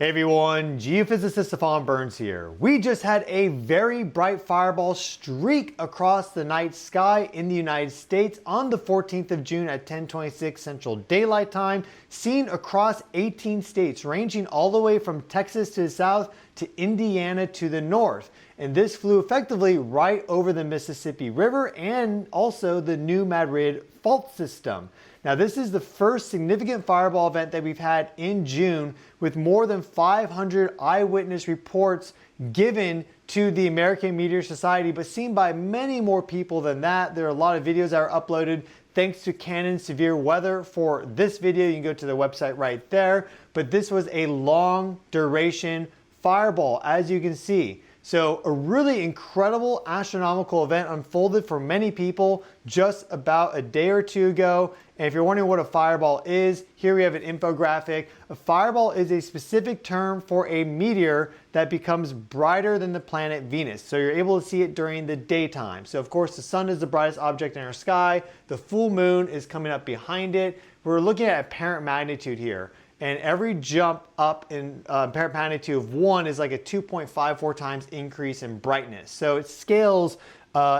Hey everyone, Geophysicist Stefan Burns here. We just had a very bright fireball streak across the night sky in the United States on the 14th of June at 10:26 Central Daylight Time, seen across 18 states, ranging all the way from Texas to the south to Indiana to the north. And this flew effectively right over the Mississippi River and also the new Madrid Fault system. Now, this is the first significant fireball event that we've had in June, with more than 500 eyewitness reports given to the American Meteor Society, but seen by many more people than that. There are a lot of videos that are uploaded thanks to Canon Severe Weather. For this video, you can go to the website right there. But this was a long duration fireball, as you can see. So a really incredible astronomical event unfolded for many people just about a day or two ago. And if you're wondering what a fireball is, here we have an infographic. A fireball is a specific term for a meteor that becomes brighter than the planet Venus. So you're able to see it during the daytime. So of course the sun is the brightest object in our sky. The full moon is coming up behind it. We're looking at apparent magnitude here. And every jump up in apparent magnitude of 1 is like a 2.54 times increase in brightness. So it scales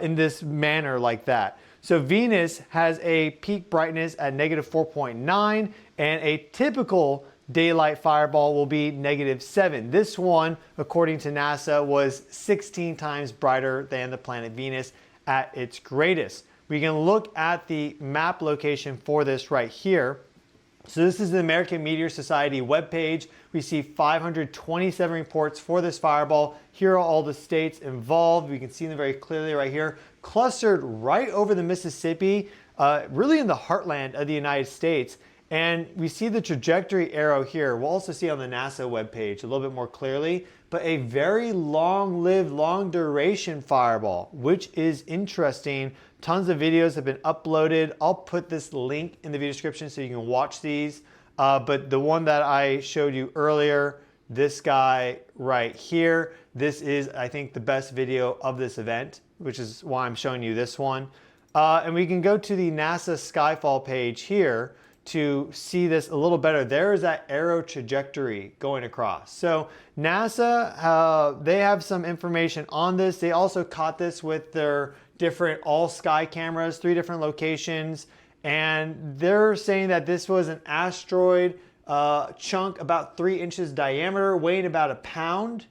in this manner like that. So Venus has a peak brightness at -4.9, and a typical daylight fireball will be -7. This one, according to NASA, was 16 times brighter than the planet Venus at its greatest. We can look at the map location for this right here. So this is the American Meteor Society webpage. We see 527 reports for this fireball. Here are all the states involved. We can see them very clearly right here, clustered right over the Mississippi, really in the heartland of the United States. And we see the trajectory arrow here. We'll also see on the NASA webpage a little bit more clearly, but a very long-lived, long-duration fireball, which is interesting. Tons of videos have been uploaded. I'll put this link in the video description so you can watch these. But the one that I showed you earlier, this guy right here, this is, I think, the best video of this event, which is why I'm showing you this one. And we can go to the NASA Skyfall page here to see this a little better. There is that arrow trajectory going across. So NASA, they have some information on this. They also caught this with their different all-sky cameras, 3 different locations, and they're saying that this was an asteroid chunk about 3 inches diameter, weighing about a pound,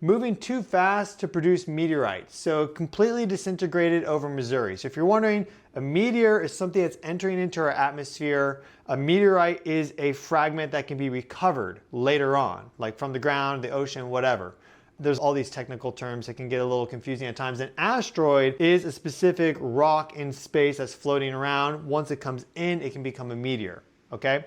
moving too fast to produce meteorites. So completely disintegrated over Missouri. So if you're wondering, a meteor is something that's entering into our atmosphere. A meteorite is a fragment that can be recovered later on, like from the ground, the ocean, whatever. There's all these technical terms that can get a little confusing at times. An asteroid is a specific rock in space that's floating around. Once it comes in, it can become a meteor, okay?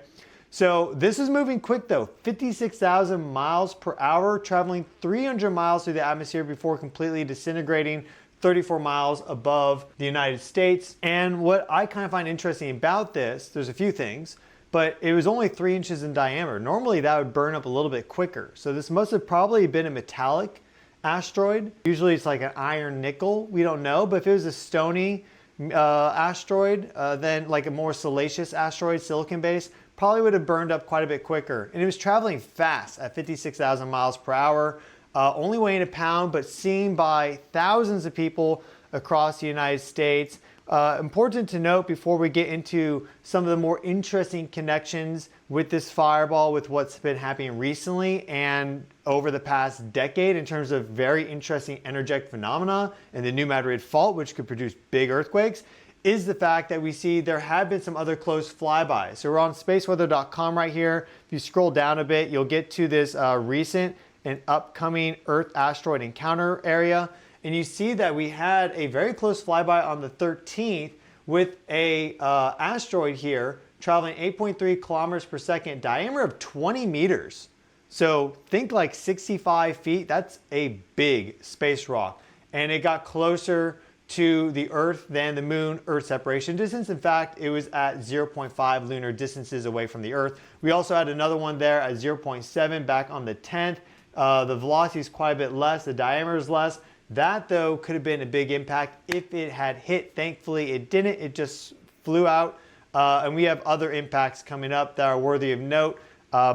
So this is moving quick though, 56,000 miles per hour, traveling 300 miles through the atmosphere before completely disintegrating 34 miles above the United States. And what I kind of find interesting about this, there's a few things, but it was only 3 inches in diameter. Normally that would burn up a little bit quicker. So this must have probably been a metallic asteroid. Usually it's like an iron nickel, we don't know, but if it was a stony asteroid, then like a more siliceous asteroid, silicon based, probably would have burned up quite a bit quicker. And it was traveling fast at 56,000 miles per hour, only weighing a pound, but seen by thousands of people across the United States. Important to note before we get into some of the more interesting connections with this fireball, with what's been happening recently and over the past decade in terms of very interesting energetic phenomena and the new Madrid Fault, which could produce big earthquakes, is the fact that we see there have been some other close flybys. So we're on spaceweather.com right here. If you scroll down a bit, you'll get to this recent and upcoming Earth asteroid encounter area. And you see that we had a very close flyby on the 13th with a asteroid here traveling 8.3 kilometers per second, diameter of 20 meters. So think like 65 feet. That's a big space rock. And it got closer to the Earth than the Moon Earth separation distance. In fact, it was at 0.5 lunar distances away from the Earth. We also had another one there at 0.7 back on the 10th. The velocity is quite a bit less. The diameter is less. That, though, could have been a big impact if it had hit. Thankfully, it didn't. It just flew out. And we have other impacts coming up that are worthy of note.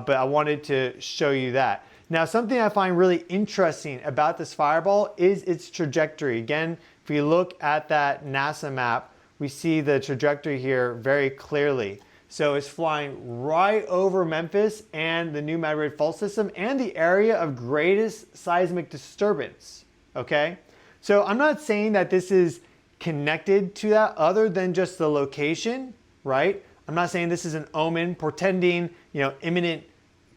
but I wanted to show you that. Now, something I find really interesting about this fireball is its trajectory. Again, if we look at that NASA map, we see the trajectory here very clearly. So it's flying right over Memphis and the new Madrid Fault system and the area of greatest seismic disturbance, okay? So I'm not saying that this is connected to that other than just the location, right? I'm not saying this is an omen portending, imminent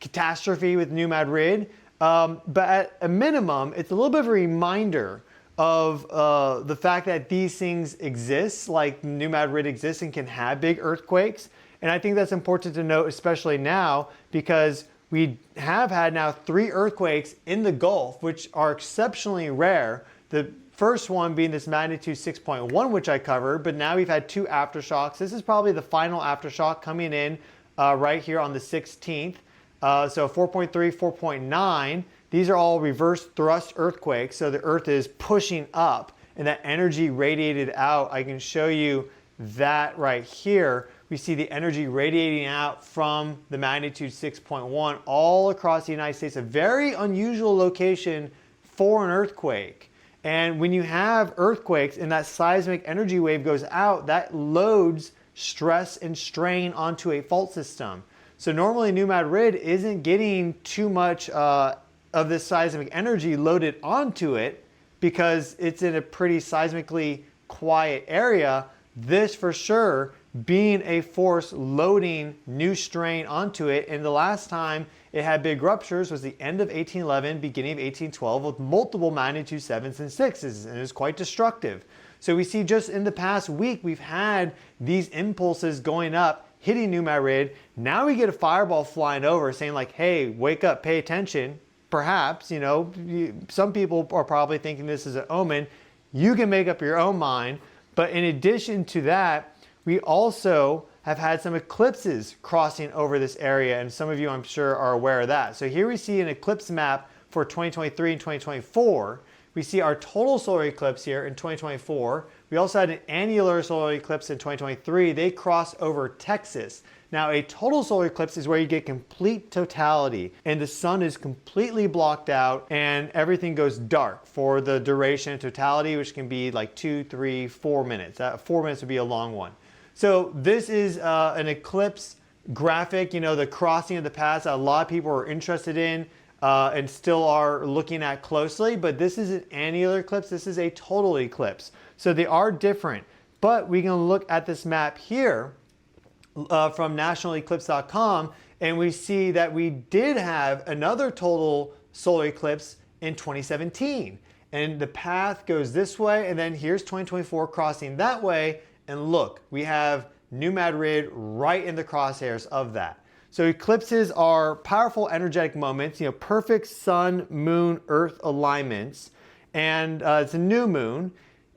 catastrophe with New Madrid, but at a minimum, it's a little bit of a reminder of the fact that these things exist, like New Madrid exists and can have big earthquakes. And I think that's important to note, especially now, because we have had now 3 earthquakes in the Gulf, which are exceptionally rare. The first one being this magnitude 6.1, which I covered, but now we've had 2 aftershocks. This is probably the final aftershock coming in right here on the 16th. So 4.3, 4.9, these are all reverse thrust earthquakes. So the earth is pushing up and that energy radiated out. I can show you that right here. We see the energy radiating out from the magnitude 6.1 all across the United States, a very unusual location for an earthquake. And when you have earthquakes and that seismic energy wave goes out, that loads stress and strain onto a fault system. So normally New Madrid isn't getting too much of this seismic energy loaded onto it because it's in a pretty seismically quiet area. This for sure being a force loading new strain onto it. And the last time it had big ruptures was the end of 1811, beginning of 1812 with multiple magnitude 7s and 6s, and it was quite destructive. So we see just in the past week, we've had these impulses going up, hitting New Madrid. Now we get a fireball flying over saying like, hey, wake up, pay attention. Perhaps, some people are probably thinking this is an omen. You can make up your own mind. But in addition to that, we also have had some eclipses crossing over this area, and some of you I'm sure are aware of that. So here we see an eclipse map for 2023 and 2024. We see our total solar eclipse here in 2024. We also had an annular solar eclipse in 2023. They cross over Texas. Now a total solar eclipse is where you get complete totality and the sun is completely blocked out and everything goes dark for the duration of totality, which can be like 2, 3, 4 minutes. 4 minutes would be a long one. So this is an eclipse graphic, the crossing of the paths that a lot of people are interested in and still are looking at closely. But this is an annular eclipse. This is a total eclipse. So they are different. But we can look at this map here from nationaleclipse.com, and we see that we did have another total solar eclipse in 2017. And the path goes this way, and then here's 2024 crossing that way. And look, we have New Madrid right in the crosshairs of that. So eclipses are powerful energetic moments, perfect sun, moon, earth alignments. And it's a new moon,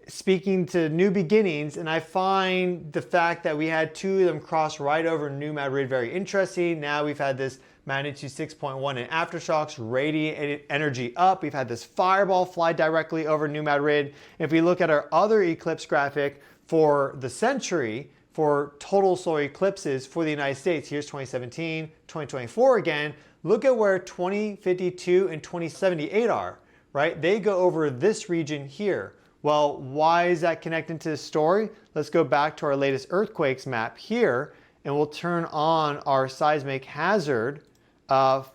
speaking to new beginnings. And I find the fact that we had 2 of them cross right over New Madrid very interesting. Now we've had this magnitude 6.1 in aftershocks, radiated energy up. We've had this fireball fly directly over New Madrid. If we look at our other eclipse graphic, for the century, for total solar eclipses for the United States, here's 2017, 2024 again. Look at where 2052 and 2078 are, right? They go over this region here. Well, why is that connected to the story? Let's go back to our latest earthquakes map here, and we'll turn on our seismic hazard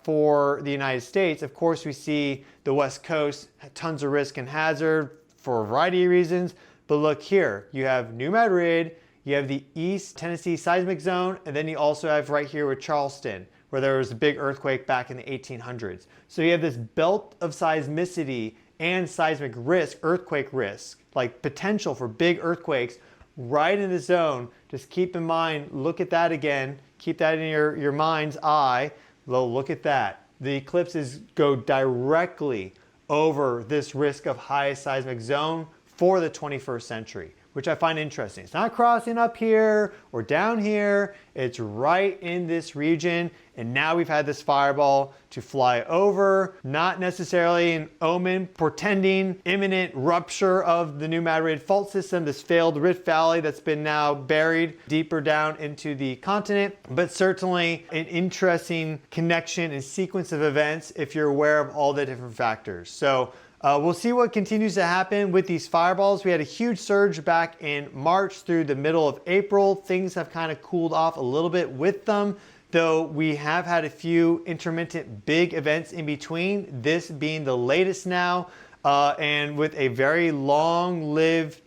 for the United States. Of course, we see the West Coast, tons of risk and hazard for a variety of reasons. But look here, you have New Madrid, you have the East Tennessee seismic zone, and then you also have right here with Charleston, where there was a big earthquake back in the 1800s. So you have this belt of seismicity and seismic risk, earthquake risk, like potential for big earthquakes right in the zone. Just keep in mind, look at that again, keep that in your mind's eye. Look at that. The eclipses go directly over this risk of highest seismic zone for the 21st century. which I find interesting. It's not crossing up here or down here. It's right in this region. And now we've had this fireball to fly over, not necessarily an omen portending imminent rupture of the new Madrid Fault system, this failed Rift Valley that's been now buried deeper down into the continent, but certainly an interesting connection and sequence of events if you're aware of all the different factors. So we'll see what continues to happen with these fireballs. We had a huge surge back in March through the middle of April. Things have kind of cooled off a little bit with them, though we have had a few intermittent big events in between, this being the latest now, and with a very long-lived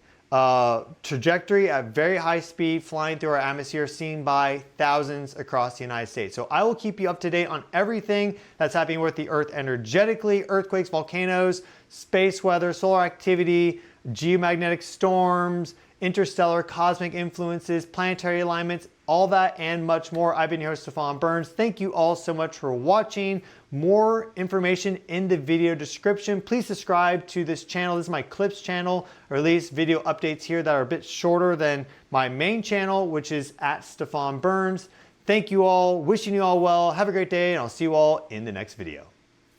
trajectory at very high speed flying through our atmosphere, seen by thousands across the United States. So I will keep you up to date on everything that's happening with the Earth energetically: earthquakes, volcanoes, space weather, solar activity, geomagnetic storms, interstellar cosmic influences, planetary alignments, all that and much more. I've been your host, Stefan Burns. Thank you all so much for watching. More information in the video description. Please subscribe to this channel. This is my clips channel. I release video updates here that are a bit shorter than my main channel, which is at Stefan Burns. Thank you all. Wishing you all well. Have a great day, and I'll see you all in the next video.